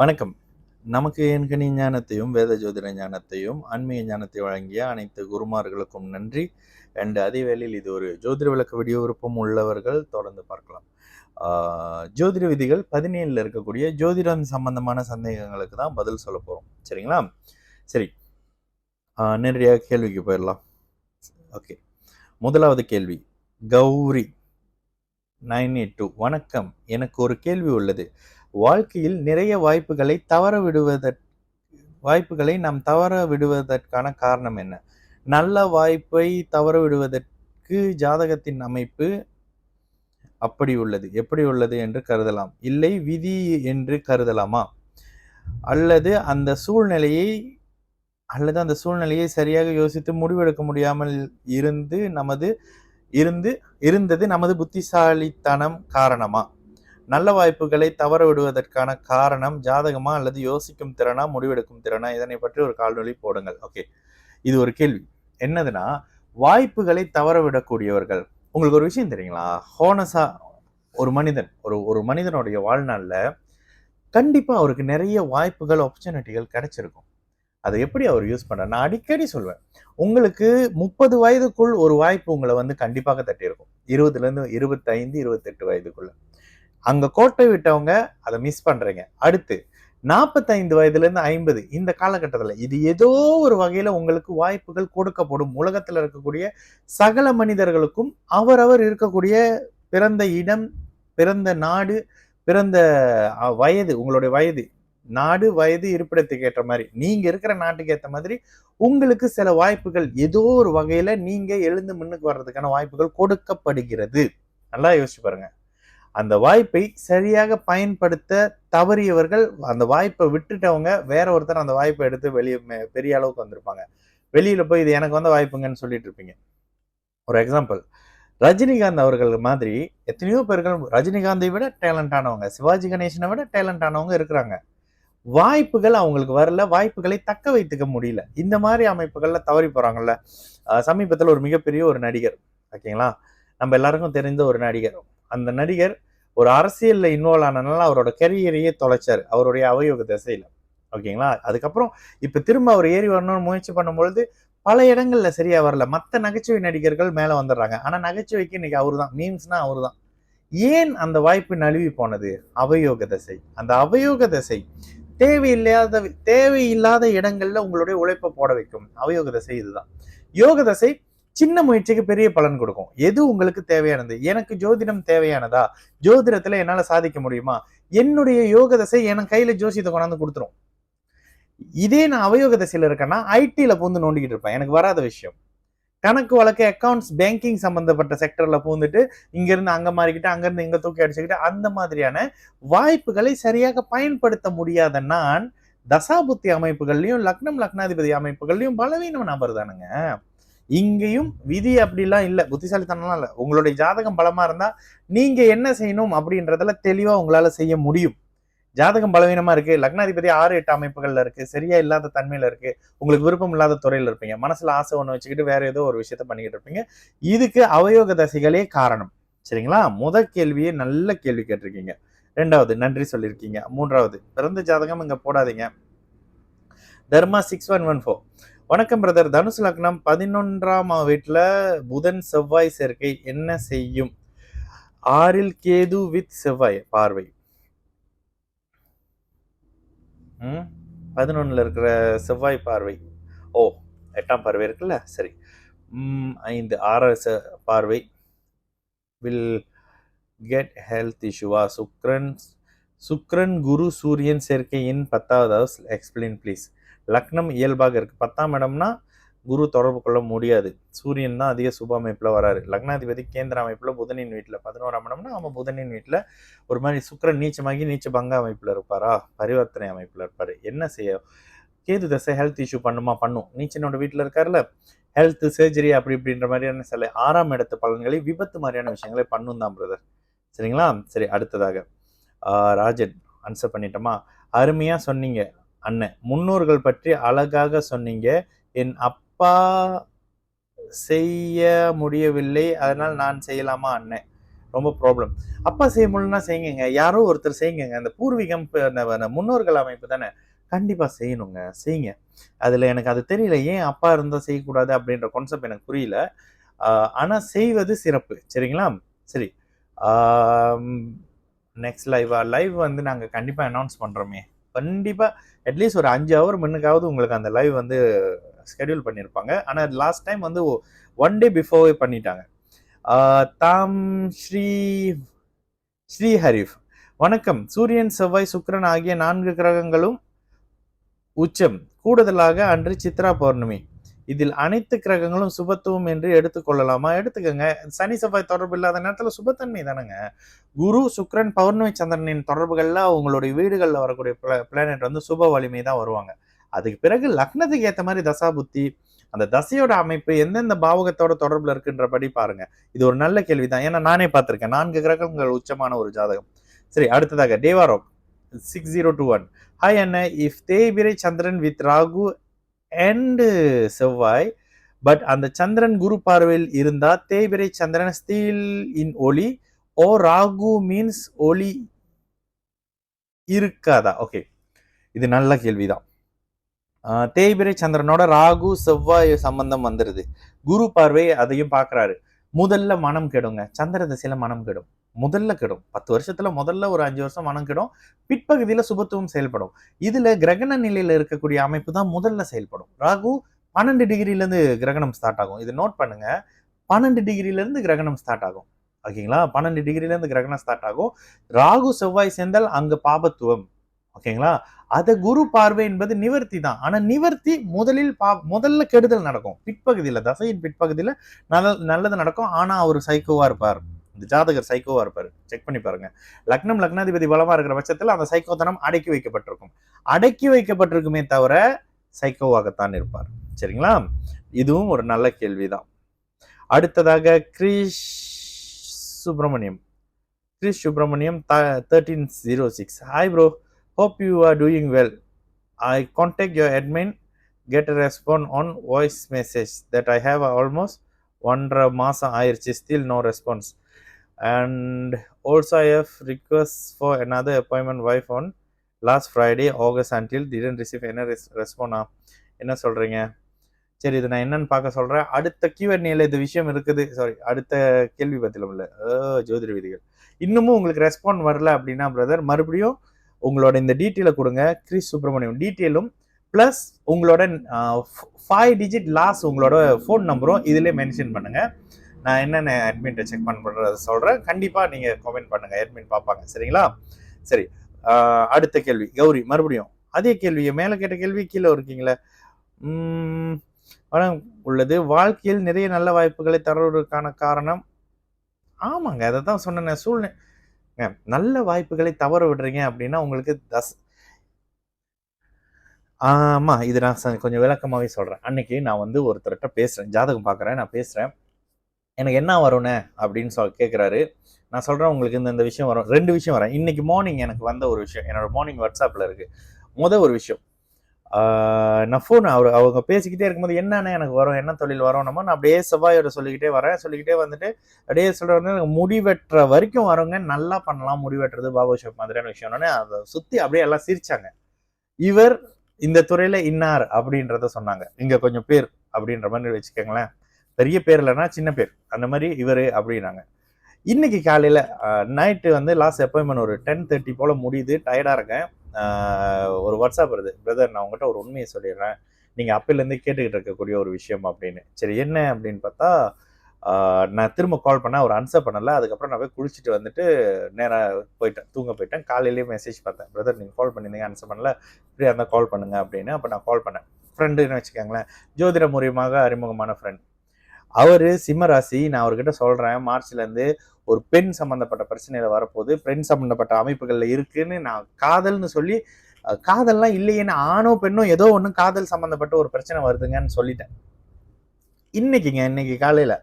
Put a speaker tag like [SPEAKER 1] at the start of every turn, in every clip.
[SPEAKER 1] வணக்கம். நமக்கு எண்கணி ஞானத்தையும், வேத ஜோதிட ஞானத்தையும், ஆன்மீக ஞானத்தை வழங்கிய அனைத்து குருமார்களுக்கும் நன்றி. அதே வேளையில் இது ஒரு ஜோதிட விளக்க வீடியோ விருப்பம் உள்ளவர்கள் தொடர்ந்து பார்க்கலாம். ஜோதிட விதிகள் 17ல இருக்கக்கூடிய ஜோதிடம் சம்பந்தமான சந்தேகங்களுக்கு தான் பதில் சொல்ல போறோம். சரிங்களா? சரி. நேரடியாக கேள்விக்கு போயிடலாம். ஓகே. முதலாவது கேள்வி. கௌரி 982 வணக்கம். எனக்கு ஒரு கேள்வி உள்ளது. வாழ்க்கையில் நிறைய வாய்ப்புகளை நாம் தவற விடுவதற்கான காரணம் என்ன? நல்ல வாய்ப்பை தவற விடுவதற்கு ஜாதகத்தின் அமைப்பு எப்படி உள்ளது என்று கருதலாம், இல்லை விதி என்று கருதலாமா? அல்லது அந்த சூழ்நிலையை சரியாக யோசித்து முடிவெடுக்க முடியாமல் இருந்தது நமது புத்திசாலித்தனம் காரணமா? நல்ல வாய்ப்புகளை தவற விடுவதற்கான காரணம் ஜாதகமா அல்லது யோசிக்கும் திறனா, முடிவெடுக்கும் திறனா? இதனை பற்றி ஒரு காணொளி போடுங்கள். ஓகே, இது ஒரு கேள்வி. என்னதுன்னா, வாய்ப்புகளை தவற விடக்கூடியவர்கள், உங்களுக்கு ஒரு விஷயம் தெரியுங்களா? ஹோனஸா ஒரு மனிதனுடைய வாழ்நாள்ல கண்டிப்பா அவருக்கு நிறைய வாய்ப்புகள், ஆப்பர்ச்சுனிட்டிகள் கிடைச்சிருக்கும். அதை எப்படி அவர் யூஸ் பண்றாரு? நான் அடிக்கடி சொல்வேன், உங்களுக்கு 30 வயதுக்குள் ஒரு வாய்ப்பு உங்களை கண்டிப்பாக தட்டியிருக்கும். 20ல இருந்து 25, 28 வயதுக்குள்ள. அங்க கோட்டை விட்டவங்க அதை மிஸ் பண்றீங்க. அடுத்து 45 வயதுல இருந்து 50 இந்த காலகட்டத்துல இது ஏதோ ஒரு வகையில உங்களுக்கு வாய்ப்புகள் கொடுக்கப்படும். உலகத்துல இருக்கக்கூடிய சகல மனிதர்களுக்கும் அவரவர் இருக்கக்கூடிய பிறந்த இடம், பிறந்த நாடு, பிறந்த வயது, உங்களுடைய வயது, நாடு, வயது, இருப்பிடத்துக்கு ஏற்ற மாதிரி, நீங்க இருக்கிற நாட்டுக்கு ஏற்ற மாதிரி உங்களுக்கு சில வாய்ப்புகள் ஏதோ ஒரு வகையில நீங்க எழுந்து முன்னுக்கு வர்றதுக்கான வாய்ப்புகள் கொடுக்கப்படுகிறது. நல்லா யோசிச்சு பாருங்க. அந்த வாய்ப்பை சரியாக பயன்படுத்த தவறியவர்கள், அந்த வாய்ப்பை விட்டுட்டவங்க வேற ஒருத்தர் அந்த வாய்ப்பை எடுத்து வெளியே பெரிய அளவுக்கு வந்திருப்பாங்க. வெளியில போய் இது எனக்கு வந்த வாய்ப்புங்கன்னு சொல்லிட்டு இருப்பீங்க. ஒரு எக்ஸாம்பிள், ரஜினிகாந்த் அவர்கள் மாதிரி எத்தனையோ பேர்கள் ரஜினிகாந்தை விட டேலண்ட் ஆனவங்க, சிவாஜி கணேசனை விட டேலண்ட் ஆனவங்க இருக்கிறாங்க. வாய்ப்புகள் அவங்களுக்கு வரல, வாய்ப்புகளை தக்க வைத்துக்க முடியல. இந்த மாதிரி அமைப்புகள்ல தவறி போறாங்கல்ல. சமீபத்தில் ஒரு மிகப்பெரிய ஒரு நடிகர், ஓகேங்களா, நம்ம எல்லாருக்கும் தெரிந்த ஒரு நடிகர். அந்த நடிகர் ஒரு அரசியல்ல இன்வால்வ் ஆனதுனால அவரோட கெரியரையே தொலைச்சாரு, அவருடைய அவயோக திசையில. ஓகேங்களா? அதுக்கப்புறம் இப்ப திரும்ப அவர் ஏறி வரணும்னு முயற்சி பண்ணும்பொழுது பல இடங்கள்ல சரியா வரல. மற்ற நகைச்சுவை நடிகர்கள் மேல வந்துடுறாங்க. ஆனா நகைச்சுவைக்கு இன்னைக்கு அவரு தான், மீம்ஸ்னா அவரு தான். ஏன் அந்த வாய்ப்பு நழுவி போனது? அவயோக தசை. அந்த அவயோக தசை தேவையில்லாத இடங்கள்ல உங்களுடைய உழைப்பை போட வைக்கும். அவயோக தசை இதுதான். யோக தசை சின்ன முயற்சிக்கு பெரிய பலன் கொடுக்கும். எது உங்களுக்கு தேவையானது? எனக்கு ஜோதிடம் தேவையானதா? ஜோதிடத்துல என்னால சாதிக்க முடியுமா? என்னுடைய யோக தசை என் கையில ஜோசியத்தை கொண்டாந்து கொடுத்துரும். இதே நான் அவயோக தசையில இருக்கேன்னா ஐடில பூந்து நோண்டிக்கிட்டு இருப்பேன். எனக்கு வராத விஷயம். கணக்கு வழக்கு, அக்கௌண்ட்ஸ், பேங்கிங் சம்பந்தப்பட்ட செக்டர்ல பூந்துட்டு இங்க இருந்து அங்க மாறிக்கிட்டு, அங்க இருந்து இங்க தூக்கி அடிச்சுக்கிட்டு, அந்த மாதிரியான வாய்ப்புகளை சரியாக பயன்படுத்த முடியாத நான் தசாபுத்தி அமைப்புகள்லயும், லக்னம், லக்னாதிபதி அமைப்புகள்லயும் பலவீனம் நபர் தானுங்க. இங்கேயும் விதி அப்படிலாம் இல்ல, புத்திசாலித்தனம்லாம் இல்ல. உங்களுடைய ஜாதகம் பலமா இருந்தா நீங்க என்ன செய்யணும் அப்படின்றதுல தெளிவா உங்களால செய்ய முடியும். ஜாதகம் பலவீனமா இருக்கு, லக்னாதிபதி 6, 8 அமைப்புகள்ல இருக்கு, சரியா இல்லாத தன்மையில இருக்கு, உங்களுக்கு விருப்பம் இல்லாத துறையில இருப்பீங்க, மனசுல ஆசை ஒண்ணு வச்சுக்கிட்டு வேற ஏதோ ஒரு விஷயத்த பண்ணிக்கிட்டு இருப்பீங்க. இதுக்கு அவயோக தசைகளே காரணம். சரிங்களா? முதல் கேள்வியே நல்ல கேள்வி கேட்டிருக்கீங்க. 2வது நன்றி சொல்லியிருக்கீங்க. 3வது பிறந்த ஜாதகம் இங்க போடாதீங்க. தர்மா 6114 வணக்கம் பிரதர். தனுசு லக்னம் 11ஆம் வீட்டுல புதன் செவ்வாய் சேர்க்கை என்ன செய்யும்? 6ல் கேது வித் செவ்வாய் பார்வை. 11ல இருக்கிற செவ்வாய் பார்வை. ஓ, 8ஆம் பார்வை இருக்குல்ல, சரி. 5, 6 பார்வை வில் கெட் ஹெல்த் இஷ்யூவா? சுக்ரன் குரு சூரியன் சேர்க்கையின் 10வது ஹவுஸ் எக்ஸ்பிளைன் ப்ளீஸ். லக்னம் இயல்பாக இருக்கு. 10ஆம் இடம்னா குரு தொடர்பு கொள்ள முடியாது. சூரியன் தான் அதிக சுப அமைப்புல வராரு. லக்னாதிபதி கேந்திர அமைப்புல புதனின் வீட்டுல 11ஆம் இடம்னா அவன் புதனின் வீட்டுல ஒரு மாதிரி சுக்கிரன் நீச்சமாகி நீச்ச பங்க அமைப்புல இருப்பாரா, பரிவர்த்தனை அமைப்புல இருப்பாரு. என்ன செய்ய? கேது தசை ஹெல்த் இஷ்யூ பண்ணும். நீச்சனோட வீட்டுல இருக்காருல்ல, ஹெல்த், சர்ஜரி அப்படி இப்படின்ற மாதிரியான சில 6ஆம் இடத்து பலன்களை, விபத்து மாதிரியான விஷயங்களை பண்ணும் தான் பிரதர். சரிங்களா? சரி, அடுத்ததாக ராஜன் ஆன்சர் பண்ணிட்டோமா? அருமையா சொன்னீங்க அண்ணன். முன்னோர்கள் பற்றி அழகாக சொன்னீங்க. என் அப்பா செய்ய முடியவில்லை, அதனால் நான் செய்யலாமா அண்ணன்? ரொம்ப ப்ராப்ளம். அப்பா செய்ய முடியலன்னா செய்யுங்க, யாரோ ஒருத்தர் செய்யுங்க. அந்த பூர்வீகம் முன்னோர்கள் அமைப்பு தானே, கண்டிப்பா செய்யணுங்க, செய்யுங்க. அதுல எனக்கு அது தெரியல, ஏன் அப்பா இருந்தா செய்யக்கூடாது அப்படின்ற கான்செப்ட் எனக்கு புரியல. ஆனா செய்வது சிறப்பு, சரிங்களா? சரி. நெக்ஸ்ட் லைவ் வந்து நாங்க கண்டிப்பா அனௌன்ஸ் பண்றோமே. கண்டிப்பா அட்லீஸ்ட் ஒரு 5 ஹவர் முன்னுக்காவது உங்களுக்கு அந்த லைவ் வந்து ஸ்கெடியூல் பண்ணியிருப்பாங்க. ஆனா லாஸ்ட் டைம் வந்து 1 டே பிஃபோரே பண்ணிட்டாங்க. தாம் ஸ்ரீ ஹரிஃப், வணக்கம். சூரியன், செவ்வாய், சுக்கிரன் ஆகிய 4 கிரகங்களும் உச்சம். கூடுதலாக அன்று சித்ரா பௌர்ணமி. இதில் அனைத்து கிரகங்களும் சுபத்துவம் என்று எடுத்துக்கொள்ளலாமா? எடுத்துக்கங்க. சனி செவ்வாய் தொடர்பு இல்லாத நேரத்துல சுபத்தன்மை தானங்க. குரு சுக்கிரன் பௌர்ணமி சந்திரனின் தொடர்புகள்ல உங்களுடைய வீடுகள்ல வரக்கூடிய பிளானட் வந்து சுப வலிமை தான் வருவாங்க. அதுக்கு பிறகு லக்னத்துக்கு ஏத்த மாதிரி தசா புத்தி, அந்த தசையோட அமைப்பு எந்தெந்த பாவகத்தோட தொடர்புல இருக்குன்றபடி பாருங்க. இது ஒரு நல்ல கேள்விதான். ஏன்னா நானே பார்த்திருக்கேன். 4 கிரகங்கள் உச்சமான ஒரு ஜாதகம். சரி, அடுத்ததாக தேவாரம் 6021. ஹாய் அண்ணா, இஃப் தேய்பிரை சந்திரன் வித் ராகு அண்ட் செவ்வாய், பட் அந்த சந்திரன் குரு பார்வையில் இருந்தா தேய்பிரை சந்திரன் ஸ்டீல் இன் ஒளி ஓ ராகு மீன்ஸ் ஒளி இருக்காதா? ஓகே, இது நல்ல கேள்விதான். தேய்பிரை சந்திரனோட ராகு செவ்வாய் சம்பந்தம் வந்துருது. குரு பார்வை அதையும் பாக்குறாரு. முதல்ல மனம் கெடுங்க. சந்திர திசையில மனம் கெடும். முதல்ல கெடும். 10 வருஷத்துல முதல்ல ஒரு 5 வருஷம் மனம் கெடும். பிற்பகுதியில சுபத்துவம் செயல்படும். இதுல கிரகண நிலையில இருக்கக்கூடிய அமைப்பு தான் முதல்ல செயல்படும். ராகு 12 டிகிரில இருந்து கிரகணம் ஸ்டார்ட் ஆகும். இது நோட் பண்ணுங்க. 12 டிகிரில இருந்து கிரகணம் ஸ்டார்ட் ஆகும். ஓகேங்களா? 12 டிகிரில இருந்து கிரகணம் ஸ்டார்ட் ஆகும். ராகு செவ்வாய் சேர்ந்தால் அங்க பாபத்துவம். ஓகேங்களா? அத குரு பார்வை என்பது நிவர்த்தி தான். ஆனா நிவர்த்தி முதல்ல கெடுதல் நடக்கும். பிற்பகுதியில, தசையின் பிற்பகுதியில நல்லது நடக்கும். ஆனா அவர் சைக்கோவா இருப்பார். இந்த ஜாதகர் சைக்கோவா இருப்பாரு. செக் பண்ணி பாருங்க. லக்னாதிபதி பலமா இருக்கிற பட்சத்துல அந்த சைக்கோத்தனம் அடக்கி வைக்கப்பட்டிருக்கும். அடக்கி வைக்கப்பட்டிருக்குமே தவிர சைக்கோவாகத்தான் இருப்பார். சரிங்களா? இதுவும் ஒரு நல்ல கேள்விதான். அடுத்ததாக Krish Subramaniam 1306. Hi bro, hope you are doing well. I contact your admin, get a response on voice message that I have almost 1.5 மாசம் ஆயிருச்சு, still no response. And also I have request for another appointment wife on last Friday August until didn't receive any response. என்ன சொல்றீங்க? சரி, இது நான் என்னன்னு பார்க்க சொல்றேன். அடுத்த Q&Aல இந்த விஷயம் இருக்குது. சாரி, அடுத்த கேள்வி பதிலும் இல்ல. ஜோதிட விதிகள். இன்னமும் உங்களுக்கு ரெஸ்பாண்ட் வரல அப்படின்னா பிரதர், மறுபடியும் உங்களோட இந்த டீட்டெயிலை கொடுங்க. கிறிஸ் சுப்பிரமணியம் டீட்டெயிலும் பிளஸ் உங்களோட 5 டிஜிட் லாஸ்ட் உங்களோட ஃபோன் நம்பரும் இதிலே மென்ஷன் பண்ணுங்க. நான் என்னென்ன அட்மின்ட்ட செக் பண்ணுறத சொல்றேன். கண்டிப்பா நீங்க கமெண்ட் பண்ணுங்க, அட்மின் பார்ப்பாங்க. சரிங்களா? சரி, அடுத்த கேள்வி கௌரி, மறுபடியும் அதே கேள்வியை மேல கேட்ட கேள்வி கீழே இருக்கீங்களே. உள்ளது. வாழ்க்கையில் நிறைய நல்ல வாய்ப்புகளை தருவதற்கான காரணம், ஆமாங்க, அதை தான் சொன்னேன். சூழ்நிலை. நல்ல வாய்ப்புகளை தவற விடுறீங்க அப்படின்னா உங்களுக்கு ஆமா, இது நான் கொஞ்சம் விளக்கமாவே சொல்றேன். அன்னைக்கு நான் வந்து ஒருத்தர்கிட்ட பேசுறேன், ஜாதகம் பார்க்குறேன், நான் பேசுறேன். எனக்கு என்ன வரும்னு அப்படின்னு கேட்குறாரு. நான் சொல்றேன், உங்களுக்கு இந்த விஷயம் வரும். 2 விஷயம் வரேன். இன்னைக்கு மார்னிங் எனக்கு வந்த ஒரு விஷயம் என்னோட மார்னிங் வாட்ஸ்அப்ல இருக்கு. ஒரு விஷயம், நான் ஃபோன் அவங்க பேசிக்கிட்டே இருக்கும்போது என்னென்ன எனக்கு வரும், என்ன தொழில் வரும், நான் அப்படியே செவ்வாயோட சொல்லிக்கிட்டே வந்துட்டு அப்படியே சொல்றது, முடிவெட்டுற வரைக்கும் வருங்க, நல்லா பண்ணலாம், முடிவெட்டுறது பாபுஷப் மாதிரியான விஷயம்னு அதை சுத்தி அப்படியே எல்லாம் சிரிச்சாங்க. இவர் இந்த துறையில இன்னார் அப்படின்றத சொன்னாங்க. இங்க கொஞ்சம் பேர் அப்படின்ற மாதிரி வச்சுக்கோங்களேன். பெரிய பேர் இல்லைன்னா சின்ன பேர், அந்த மாதிரி இவரு அப்படின்னாங்க. இன்னைக்கு காலையில நைட்டு வந்து லாஸ்ட் அப்பாயின்மெண்ட் ஒரு 10:30 போல முடியுது. டயர்டா இருக்கேன். ஒரு வாட்ஸ்அப் வருது, பிரதர் நான் உங்ககிட்ட ஒரு உண்மையை சொல்லிடுறேன், நீங்க அப்பையிலேருந்து கேட்டுக்கிட்டு இருக்கக்கூடிய ஒரு விஷயம் அப்படின்னு. சரி, என்ன அப்படின்னு பார்த்தா, நான் திரும்ப கால் பண்ணேன், அவர் ஆன்சர் பண்ணல. அதுக்கப்புறம் நான் போய் குளிச்சுட்டு வந்துட்டு நேராக தூங்க போயிட்டேன். காலையிலேயே மெசேஜ் பார்த்தேன், பிரதர் நீங்கள் கால் பண்ணியிருந்தீங்க, ஆன்சர் பண்ணல, ஃப்ரீயாக இருந்தால் கால் பண்ணுங்க அப்படின்னு. அப்போ நான் கால் பண்ணேன். ஃப்ரெண்டுன்னு வச்சுக்கோங்களேன், ஜோதிட மூலியமாக அறிமுகமான ஃப்ரெண்ட். அவரு சிம்மராசி. நான் அவர்கிட்ட சொல்றேன், மார்ச்லேருந்து ஒரு பெண் சம்பந்தப்பட்ட பிரச்சனையில வரப்போகுது, பெண் சம்பந்தப்பட்ட அமைப்புகள்ல இருக்குன்னு நான் காதல்னு சொல்லி, காதல்லாம் இல்லையேன்னு ஆணோ பெண்ணோ ஏதோ ஒண்ணு காதல் சம்பந்தப்பட்ட ஒரு பிரச்சனை வருதுங்கன்னு சொல்லிட்டேன். இன்னைக்கு காலையில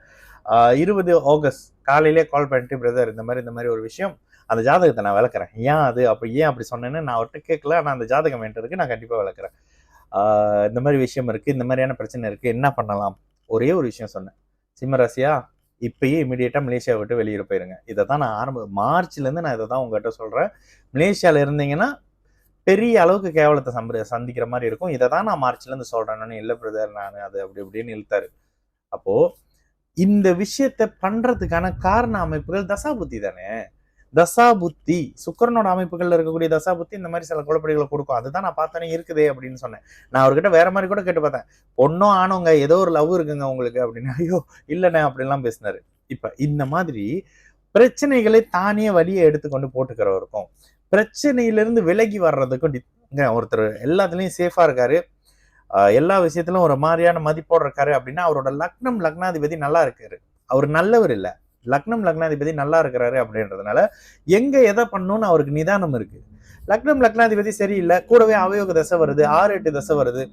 [SPEAKER 1] 20 ஆகஸ்ட் காலையிலே கால் பண்ணிட்டு, பிரதர் இந்த மாதிரி ஒரு விஷயம், அந்த ஜாதகத்தை நான் விளக்குறேன், ஏன் அப்படி சொன்னேன்னு நான் அவர்கிட்ட கேட்கல, ஆனால் அந்த ஜாதகம் என்கிட்ட இருக்கு, நான் கண்டிப்பா விளக்குறேன். இந்த மாதிரி விஷயம் இருக்கு, இந்த மாதிரியான பிரச்சனை இருக்கு, என்ன பண்ணலாம், ஒரே ஒரு விஷயம் சொன்னேன். சிம்மராசியா, இப்பயே இமீடியட்டா மலேசியா விட்டு வெளியே போயிருங்க. இதை தான் நான் மார்ச்ல இருந்து நான் இதை தான் உங்ககிட்ட சொல்றேன். மலேசியால இருந்தீங்கன்னா பெரிய அளவுக்கு கேவலத்தை சந்திக்கிற மாதிரி இருக்கும். இதை தான் நான் மார்ச்ல இருந்து சொல்றேன்னு. இல்ல பிரதர், நான் அது அப்படி இப்படின்னு இழுத்தாரு. அப்போ இந்த விஷயத்த பண்றதுக்கான காரண அமைப்புகள் தசாபுத்தி தானே. தசாபுத்தி, சுக்கரனோட அமைப்புகள்ல இருக்கக்கூடிய தசாபுத்தி இந்த மாதிரி சில குழப்படிகளை கொடுக்கும். அதுதான் நான் பார்த்தோன்னே இருக்குதே அப்படின்னு சொன்னேன். நான் அவர்கிட்ட வேற மாதிரி கூட கேட்டு பார்த்தேன். பொண்ணும் ஆணுங்க, ஏதோ ஒரு லவ் இருக்குங்க உங்களுக்கு அப்படின்னு. ஐயோ இல்லைண்ணே அப்படின்லாம் பேசினாரு. இப்ப இந்த மாதிரி பிரச்சனைகளை தானே வழியை எடுத்துக்கொண்டு போட்டுக்கிறவருக்கும், பிரச்சனையிலிருந்து விலகி வர்றதுக்கும் ஒருத்தர் எல்லாத்துலயும் சேஃபா இருக்காரு, எல்லா விஷயத்திலும் ஒரு மாதிரியான மதிப்போடு இருக்காரு அப்படின்னா அவரோட லக்னம் லக்னாதிபதி நல்லா இருக்காரு. அவர் நல்லவர் இல்லை, லக்னம் லக்னாதிபதி நல்லா இருக்கிறாரு அப்படின்றதுனால எங்க எதை பண்ணணும்னு அவருக்கு நிதானம் இருக்கு. லக்னம் லக்னாதிபதி சரியில்லை, கூடவே அவயோக தசை வருது, 6-8 தசை வருது,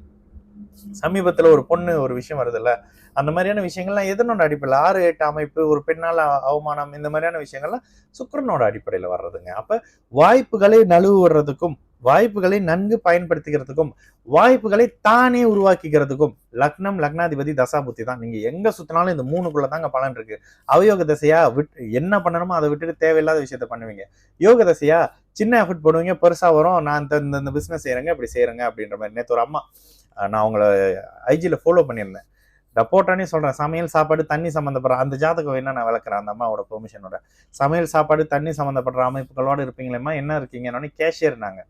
[SPEAKER 1] சமீபத்துல ஒரு பொண்ணு ஒரு விஷயம் வருது இல்ல, அந்த மாதிரியான விஷயங்கள்லாம் எதனோட அடிப்படையில் 6-8 அமைப்பு, ஒரு பெண்ணால் அவமானம், இந்த மாதிரியான விஷயங்கள்லாம் சுக்கிரனோட அடிப்படையில வர்றதுங்க. அப்ப வாய்ப்புகளை நழுவுறதுக்கும், வாய்ப்புகளை நன்கு பயன்படுத்திக்கிறதுக்கும், வாய்ப்புகளை தானே உருவாக்கிக்கிறதுக்கும் லக்னம் லக்னாதிபதி தசாபுத்தி தான். நீங்க எங்க சுத்தினாலும் இந்த 3க்குள்ள தாங்க பலன் இருக்கு. அவயோக தசையா என்ன பண்ணணுமோ அதை விட்டுட்டு தேவையில்லாத விஷயத்த பண்ணுவீங்க. யோக தசையா சின்ன எஃபர்ட் போடுவீங்க, பெருசா வரும். நான் இந்த பிசினஸ் செய்யறேங்க, இப்படி செய்யறேங்க அப்படின்ற மாதிரி. நேற்று ஒரு அம்மா, நான் அவங்கள ஐஜில ஃபாலோ பண்ணியிருந்தேன். நான் போட்டானே சொல்றேன், சமையல் சாப்பாடு தண்ணி சம்மந்தப்படுற அந்த ஜாதகம் என்ன நான் விளக்குறேன் அந்த அம்மாவோட பெர்மிஷனோட. சமையல் சாப்பாடு தண்ணி சம்மந்தப்படுற அமைப்புகளோட இருப்பீங்களேம்மா, என்ன இருக்கீங்கன்னு. கேஷியர், நாங்க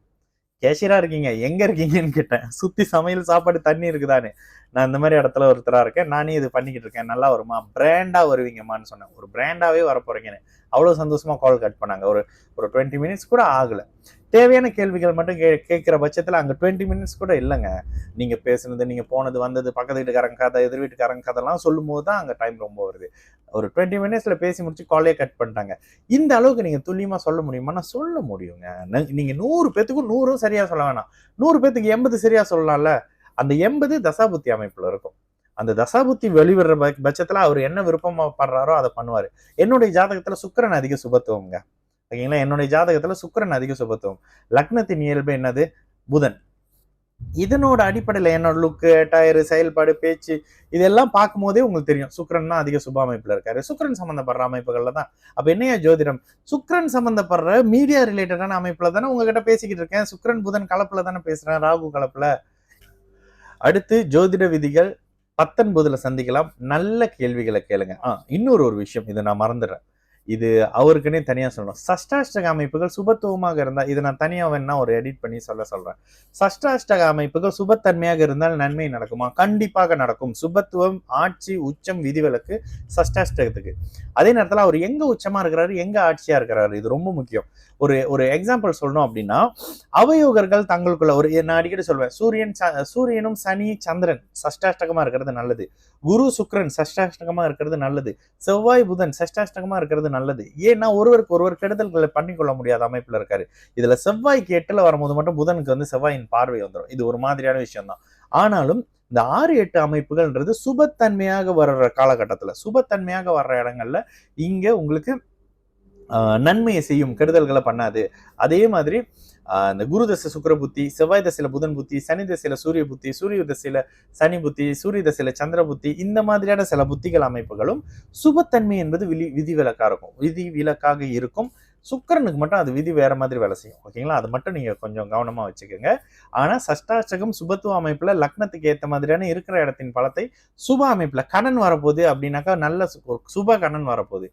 [SPEAKER 1] கேஷியரா இருக்கீங்க, எங்க இருக்கீங்கன்னு கேட்டேன். சுத்தி சமையல் சாப்பாடு தண்ணி இருக்குதானே. நான் இந்த மாதிரி இடத்துல ஒருத்தரா இருக்கேன், நானே இது பண்ணிக்கிட்டு இருக்கேன், நல்லா வருமா, பிராண்டா வருவீங்கம்மான்னு சொன்னேன். ஒரு பிராண்டாவே வர போறீங்கன்னு அவ்வளவு சந்தோஷமா கால் கட் பண்ணாங்க. ஒரு 20 மினிட்ஸ் கூட ஆகல. தேவையான கேள்விகள் மட்டும் கேட்கிற பட்சத்துல அங்க 20 மினிட்ஸ் கூட இல்லைங்க. நீங்க பேசுனது, நீங்க போனது வந்தது, பக்கத்து வீட்டுக்காரங்க கதை, எதிர் வீட்டுக்காரங்க கதைலாம் சொல்லும் போது தான் அங்க டைம் ரொம்ப வருது. ஒரு 20 மினிட்ஸ்ல பேசி முடிச்சு காலே கட் பண்ணிட்டாங்க. இந்த அளவுக்கு நீங்க துல்லியமா சொல்ல முடியுமா? சொல்ல முடியுங்க. நீங்க 100 பேத்துக்கும் 100 சரியா சொல்ல வேணாம், 100 பேத்துக்கு 80 சரியா சொல்லலாம்ல. அந்த 80 தசாபுத்தி அமைப்புல இருக்கும். அந்த தசாபுத்தி வெளிவர பட்சத்துல அவர் என்ன விருப்பமா படுறாரோ அதை பண்ணுவாரு. என்னுடைய ஜாதகத்துல சுக்கிரன் அதிக சுபத்துவம்ங்க. ஓகேங்களா? என்னுடைய ஜாதகத்துல சுக்கிரன் அதிக சுபத்துவம். லக்னத்தின் இயல்பு என்னது? புதன். இதனோட அடிப்படையில என்னோட லுக்கு, டயரு, செயல்பாடு, பேச்சு இதெல்லாம் பார்க்கும் போதே உங்களுக்கு தெரியும் சுக்கிரன் தான் அதிக சுப அமைப்புல இருக்காரு. சுக்கிரன் சம்பந்தப்படுற அமைப்புகள்ல தான். அப்ப என்னையா ஜோதிடம்? சுக்கிரன் சம்பந்தப்படுற மீடியா ரிலேட்டடான அமைப்புல தானே உங்ககிட்ட பேசிக்கிட்டு இருக்கேன். சுக்கிரன் புதன் கலப்புல தானே பேசுறேன், ராகு கலப்புல. அடுத்து ஜோதிட விதிகள் 19ல சந்திக்கலாம். நல்ல கேள்விகளை கேளுங்க. இன்னொரு விஷயம், இதை நான் மறந்துடுறேன், இது அவருக்குன்னே தனியா சொல்லணும். சஷ்டாஷ்டக அமைப்புகள் சுபத்துவமாக இருந்தால், இதை நான் தனியா வேணா ஒரு எடிட் பண்ணி சொல்றேன். சஷ்டாஷ்டக அமைப்புகள் சுபத்தன்மையாக இருந்தால் நன்மை நடக்குமா? கண்டிப்பாக நடக்கும். சுபத்துவம், ஆட்சி, உச்சம், விதிவிலக்கு சஷ்டாஷ்டகத்துக்கு. அதே நேரத்தில் அவர் எங்க உச்சமா இருக்கிறாரு, எங்க ஆட்சியா இருக்கிறாரு, இது ரொம்ப முக்கியம். ஒரு எக்ஸாம்பிள் சொல்லணும் அப்படின்னா, அவயோகர்கள் தங்களுக்குள்ள நான் அடிக்கடி சொல்வேன், சூரியனும் சனி சந்திரன் சஷ்டாஷ்டகமா இருக்கிறது நல்லது, குரு சுக்கிரன் சஷ்டாஷ்டகமா இருக்கிறது நல்லது, செவ்வாய் புதன் சஷ்டாஷ்டகமா இருக்கிறது நல்லது. ஏன்னா ஒருவருக்கு ஒருவர் கெடுதல்களை பண்ணிக்கொள்ள முடியாத அமைப்புல இருக்காரு. இதுல செவ்வாய்க்கு 8ல வரும்போது மட்டும் புதனுக்கு செவ்வாயின் பார்வை வந்துடும். இது ஒரு மாதிரியான விஷயம் தான். ஆனாலும் இந்த 6-8 அமைப்புகள்ன்றது சுபத்தன்மையாக வர்ற காலகட்டத்துல, சுபத்தன்மையாக வர்ற இடங்கள்ல இங்க உங்களுக்கு நன்மையை செய்யும், கெடுதல்களை பண்ணாது. அதே மாதிரி இந்த குரு தசை சுக்கிர புத்தி, செவ்வாய் தசையில புதன் புத்தி, சனி தசையில சூரிய புத்தி, சூரிய தசையில சனி புத்தி, சூரிய தசையில சந்திர புத்தி, இந்த மாதிரியான சில புத்திகள் அமைப்புகளும் சுபத்தன்மை என்பது விதிவிலக்கா இருக்கும், விதிவிலக்காக இருக்கும். சுக்கிரனுக்கு மட்டும் அது விதி வேற மாதிரி வேலை செய்யும். ஓகேங்களா? அது மட்டும் நீங்க கொஞ்சம் கவனமா வச்சுக்கோங்க. ஆனா சஷ்டாஷ்டகம் சுபத்துவ அமைப்புல லக்னத்துக்கு ஏற்ற மாதிரியான இருக்கிற இடத்தின் பலத்தை சுப அமைப்புல கடன் வரப்போகுது அப்படின்னாக்கா நல்ல சுப கடன் வரப்போகுது.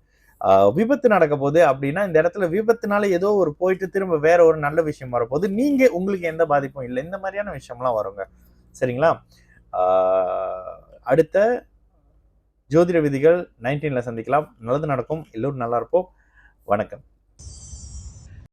[SPEAKER 1] விபத்து நடக்க போகுது அப்படின்னா இந்த இடத்துல விபத்துனால ஏதோ ஒரு போயிட்டு திரும்ப வேற ஒரு நல்ல விஷயம் வரப்போகுது, நீங்க உங்களுக்கு எந்த பாதிப்பும் இல்லை. இந்த மாதிரியான விஷயம்லாம் வருங்க. சரிங்களா? அடுத்த ஜோதிட விதிகள் 19ல சந்திக்கலாம். நல்லது நடக்கும். எல்லோரும் நல்லா இருப்போம். வணக்கம்.